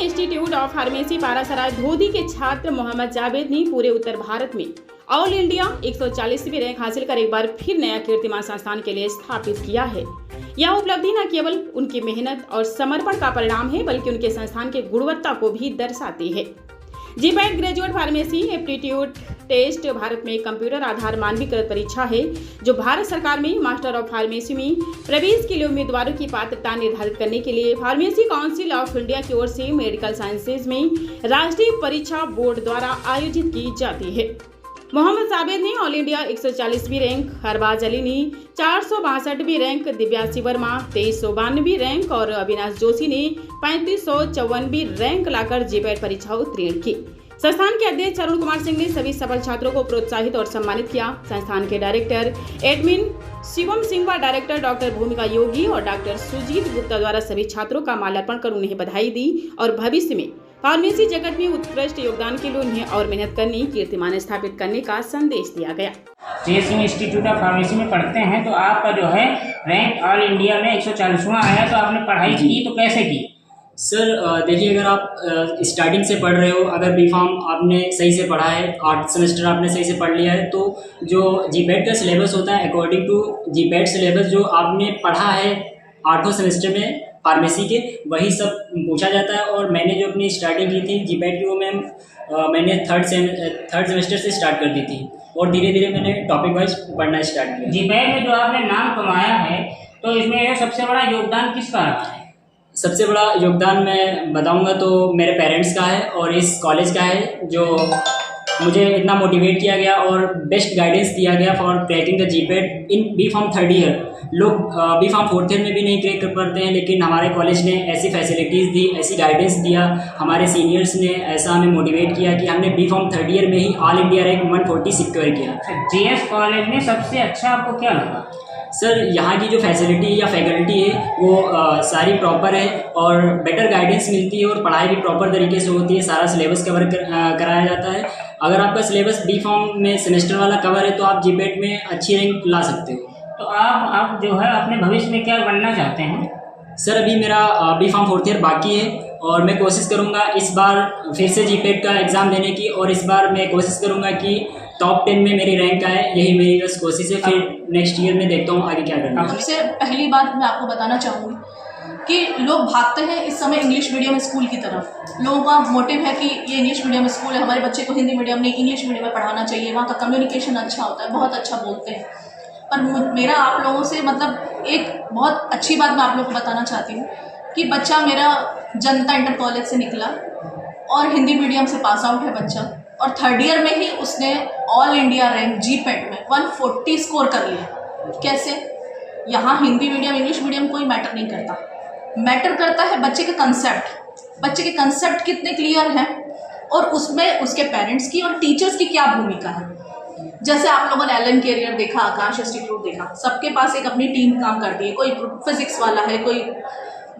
Institute of pharmacy Parasrai धोदी के छात्र मोहम्मद जावेद ने पूरे उत्तर भारत में ऑल इंडिया 140वीं रैंक हासिल कर एक बार फिर नया कीर्तिमान संस्थान के लिए स्थापित किया है। यह उपलब्धि न केवल उनकी मेहनत और समर्पण का परिणाम है, बल्कि उनके संस्थान की गुणवत्ता को भी दर्शाती है। GPAT graduate pharmacy aptitude test Bharat में कंप्यूटर आधार मानवीकृत परीक्षा है, जो भारत सरकार में मास्टर ऑफ फार्मेसी में प्रवेश के लिए उम्मीदवारों की पात्रता निर्धारित करने के लिए फार्मेसी काउंसिल ऑफ इंडिया की ओर से मेडिकल साइंसेज में राष्ट्रीय परीक्षा बोर्ड द्वारा आयोजित की जाती है। मोहम्मद जावेद ने ऑल इंडिया 140वीं रैंक, अरबाज अली ने 462वीं रैंक, दिव्यासी वर्मा 2392वीं रैंक और अविनाश जोशी ने 3554वीं रैंक लाकर जीपैट परीक्षा उत्तीर्ण की। संस्थान के अध्यक्ष अरुण कुमार सिंह ने सभी सफल छात्रों को प्रोत्साहित और सम्मानित किया। संस्थान के डायरेक्टर एडमिन शिवम सिंह व डायरेक्टर डॉक्टर भूमिका योगी और डॉक्टर सुजीत गुप्ता द्वारा सभी छात्रों का माल्यार्पण कर उन्हें बधाई दी और भविष्य में फार्मेसी जगत में उत्कृष्ट योगदान के लिए उन्हें और मेहनत करने, कीर्तिमान स्थापित करने का संदेश दिया गया। जेएससी इंस्टीट्यूट ऑफ फार्मेसी में पढ़ते हैं तो आपका जो है रैंक ऑल इंडिया में 140वां आया, तो आपने पढ़ाई की तो कैसे की? सर देखिए, अगर आप स्टार्टिंग से पढ़ रहे हो, अगर बीफार्म आपने सही से पढ़ा है, 8 सेमेस्टर आपने सही से पढ़ लिया है, तो जो जीपैट का सिलेबस होता है अकॉर्डिंग टू जीपैट सिलेबस जो आपने पढ़ा है 8 सेमेस्टर में फार्मेसी के, वही सब पूछा जाता है। और मैंने जो अपनी स्टार्टिंग की थी जीपैट की, वो मैंने थर्ड सेमेस्टर से स्टार्ट कर दी थी और धीरे धीरे मैंने टॉपिक वाइज पढ़ना स्टार्ट किया। जीपैट में जो आपने नाम कमाया है, तो इसमें सबसे बड़ा योगदान किसका रहा है? सबसे बड़ा योगदान मैं बताऊंगा तो मेरे पेरेंट्स का है और इस कॉलेज का है, जो मुझे इतना मोटिवेट किया गया और बेस्ट गाइडेंस दिया गया for cracking the GPAT in B Pharm 3rd year. लोग बीफार्म 4th ईयर में भी नहीं क्रैक कर पाते हैं, लेकिन हमारे कॉलेज ने ऐसी फैसिलिटीज़ दी, ऐसी गाइडेंस दिया, हमारे सीनियर्स ने ऐसा हमें मोटिवेट किया कि हमने बीफार्म 3rd ईयर में ही ऑल इंडिया रैंक 140 सिक्योर किया। जीएस कॉलेज में सबसे अच्छा आपको क्या लगा? सर यहाँ की जो फैसिलिटी या फैकल्टी है वो सारी प्रॉपर है और बेटर गाइडेंस मिलती है और पढ़ाई भी प्रॉपर तरीके से होती है, सारा सिलेबस कवर कराया जाता है। अगर आपका सिलेबस बीफार्म में सेमेस्टर वाला कवर है तो आप जीपैट में अच्छी रैंक ला सकते हो। तो आप जो है अपने भविष्य में क्या बनना चाहते हैं? सर अभी मेरा बीफार्म 4th ईयर बाकी है और मैं कोशिश करूँगा इस बार फिर से जीपैट का एग्ज़ाम देने की, और इस बार मैं कोशिश करूँगा कि टॉप 10 में मेरी रैंक आए, यही मेरी बस कोशिश है। फिर नेक्स्ट ईयर में देखता हूँ आगे क्या करना है। सबसे पहली बात मैं आपको बताना चाहूँगी कि लोग भागते हैं इस समय इंग्लिश मीडियम स्कूल की तरफ। लोगों का मोटिव है कि ये इंग्लिश मीडियम स्कूल है, हमारे बच्चे को हिंदी मीडियम नहीं इंग्लिश मीडियम में पढ़ाना चाहिए, वहाँ का कम्युनिकेशन अच्छा होता है, बहुत अच्छा बोलते हैं। पर मेरा आप लोगों से मतलब एक बहुत अच्छी बात मैं आप लोगों को बताना चाहती हूँ कि बच्चा मेरा जनता इंटर कॉलेज से निकला और हिंदी मीडियम से पास आउट है बच्चा, और 3rd ईयर में ही उसने ऑल इंडिया रैंक जीपैट में 140 स्कोर कर लिया। कैसे? यहाँ हिंदी मीडियम इंग्लिश मीडियम कोई मैटर नहीं करता, मैटर करता है बच्चे के कंसेप्ट। बच्चे के कंसेप्ट कितने क्लियर हैं और उसमें उसके पेरेंट्स की और टीचर्स की क्या भूमिका है। जैसे आप लोगों ने एलन कैरियर देखा, आकाश इंस्टीट्यूट देखा, सबके पास एक अपनी टीम काम करती है, कोई फिजिक्स वाला है, कोई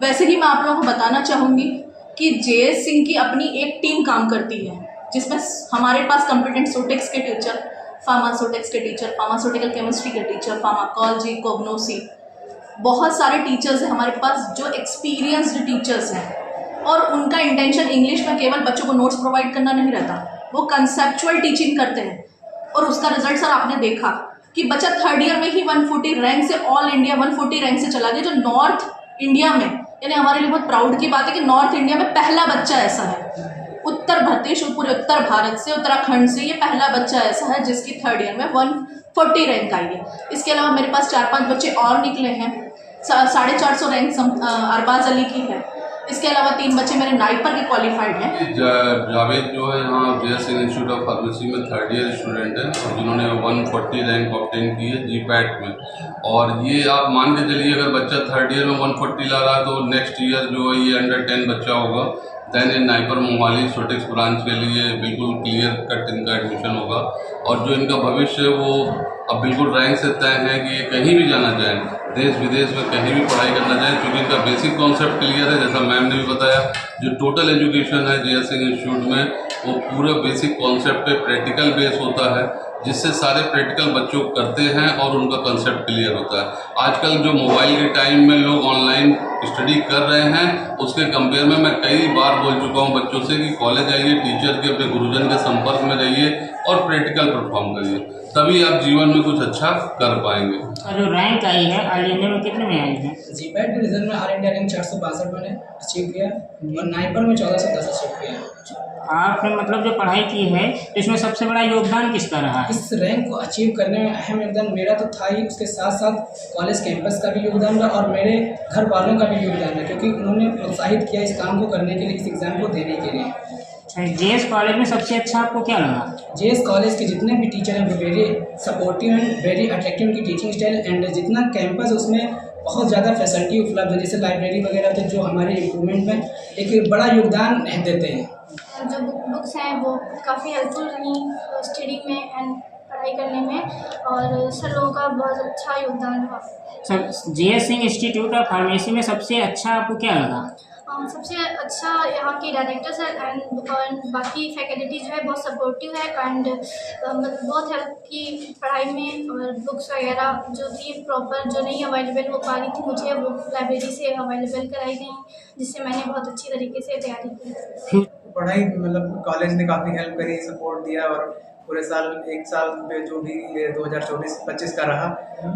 वैसे ही मैं आप लोगों को बताना चाहूँगी कि जेएस सिंह की अपनी एक टीम काम करती है, जिसमें हमारे पास कंप्यूटेंट्स के टीचर, फार्मास्यूटिक्स के टीचर, फार्मास्यूटिकल केमिस्ट्री के टीचर, फार्माकोलॉजी, कोग्नोसी, बहुत सारे टीचर्स हैं हमारे पास जो एक्सपीरियंस्ड टीचर्स हैं। और उनका इंटेंशन इंग्लिश में केवल बच्चों को नोट्स प्रोवाइड करना नहीं रहता, वो कंसेप्चुअल टीचिंग करते हैं। और उसका रिजल्ट सर आपने देखा कि बच्चा 3rd ईयर में ही 140 रैंक से ऑल इंडिया 140 रैंक से चला गया, जो नॉर्थ इंडिया में, यानी हमारे लिए बहुत प्राउड की बात है कि नॉर्थ इंडिया में पहला बच्चा ऐसा है। उत्तर प्रदेश और पूरे उत्तर भारत से, उत्तराखंड से ये पहला बच्चा ऐसा है जिसकी 3rd ईयर में 140 रैंक आई है। इसके अलावा मेरे पास 4-5 बच्चे और निकले हैं, 450 रैंक अरबाज अली की है। इसके अलावा 3 बच्चे मेरे नाइपर के क्वालिफाइड हैं। जावेद जो है यहाँ JS Singh institute of pharmacy में 3rd ईयर स्टूडेंट है, जिन्होंने 140 रैंक ऑब्टेन की है जीपैट में। और ये आप मान के चलिए अगर बच्चा 3rd ईयर में 140 ला रहा है तो नेक्स्ट ईयर जो है ये अंडर 10 बच्चा होगा, दैन ये नाइपर मोहाली सोटिक्स ब्रांच के लिए बिल्कुल क्लियर कट इनका एडमिशन होगा। और जो इनका भविष्य है वो अब बिल्कुल रैंक से तय है कि ये कहीं भी जाना चाहें, देश विदेश में कहीं भी पढ़ाई करना चाहें, क्योंकि इनका बेसिक कॉन्सेप्ट क्लियर है। जैसा मैम ने भी बताया, जो टोटल एजुकेशन है जेएस सिंह इंस्टीट्यूट में वो पूरा बेसिक कॉन्सेप्ट पे प्रैक्टिकल बेस होता है, जिससे सारे प्रैक्टिकल बच्चों करते हैं और उनका कंसेप्ट क्लियर होता है। आजकल जो मोबाइल के टाइम में लोग ऑनलाइन स्टडी कर रहे हैं, उसके कंपेयर में मैं कई बार बोल चुका हूं बच्चों से कि कॉलेज आइए, टीचर के अपने गुरुजन के संपर्क में रहिए और प्रैक्टिकल परफॉर्म करिए, तभी आप जीवन में कुछ अच्छा कर पाएंगे। और जो रैंक आई है ऑल इंडिया में कितने में आई है? जीपैट के रिजल्ट में ऑल इंडिया रैंक 462 मैंने अचीव किया और नाइपर में 1410 अचीव किया। आपने मतलब जो पढ़ाई की है तो इसमें सबसे बड़ा योगदान किसका रहा है? इस रैंक को अचीव करने में अहम योगदान मेरा तो था ही, उसके साथ साथ कॉलेज कैंपस का भी योगदान रहा और मेरे घर वालों का भी योगदान है, क्योंकि उन्होंने प्रोत्साहित किया इस काम को करने के लिए, इस एग्ज़ाम को देने के लिए। जेएस कॉलेज में सबसे अच्छा आपको क्या लगा? जेएस कॉलेज के जितने भी टीचर हैं वो very supportive and very attractive उनकी टीचिंग स्टाइल, एंड जितना कैंपस उसमें बहुत ज़्यादा फैसिलिटी उपलब्ध है, जैसे लाइब्रेरी वगैरह, तो जो हमारे इम्प्रूवमेंट में एक बड़ा योगदान देते हैं। जो बुक्स हैं वो काफ़ी हेल्पफुल रही स्टडी में एंड पढ़ाई करने में, और सर लोगों का बहुत अच्छा योगदान रहा। Sir JS Singh institute of pharmacy में सबसे अच्छा आपको क्या लगा? सबसे अच्छा यहाँ की डायरेक्टर्स है एंड बाकी फैकल्टी जो है बहुत सपोर्टिव है एंड बहुत हेल्प की पढ़ाई में, और बुक्स वगैरह जो थी प्रॉपर जो नहीं अवेलेबल हो पा रही थी मुझे, वो लाइब्रेरी से अवेलेबल कराई गई, जिससे मैंने बहुत अच्छी तरीके से तैयारी की। पढ़ाई मतलब कॉलेज ने काफ़ी हेल्प करी, सपोर्ट दिया, और पूरे साल एक साल में जो भी 2024-25 का रहा,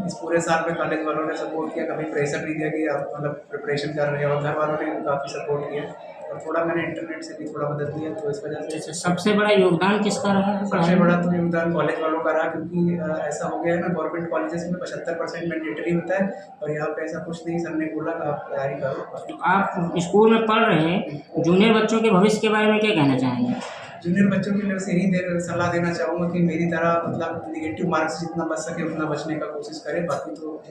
इस पूरे साल में कॉलेज वालों ने सपोर्ट किया, कभी प्रेशर नहीं दिया कि आप मतलब प्रिपरेशन कर रहे हैं, और घर वालों ने काफ़ी सपोर्ट किया, और थोड़ा मैंने इंटरनेट से भी थोड़ा मदद लिया, तो इस वजह से सबसे बड़ा योगदान किसका रहा है? सबसे बड़ा तो योगदान कॉलेज वालों का रहा, क्योंकि ऐसा हो गया है ना, गवर्नमेंट कॉलेजेस में 75% मैंडेटरी होता है, और यहाँ पे ऐसा कुछ नहीं, सर ने बोला कि आप तैयारी करो। आप स्कूल में पढ़ रहे हैं, जूनियर बच्चों के भविष्य के बारे में क्या कहना चाहेंगे? जूनियर बच्चों के लिए बस यही सलाह देना चाहूँगा कि मेरी तरह मतलब नेगेटिव मार्क्स जितना बच सके उतना बचने का कोशिश करें, बाकी तो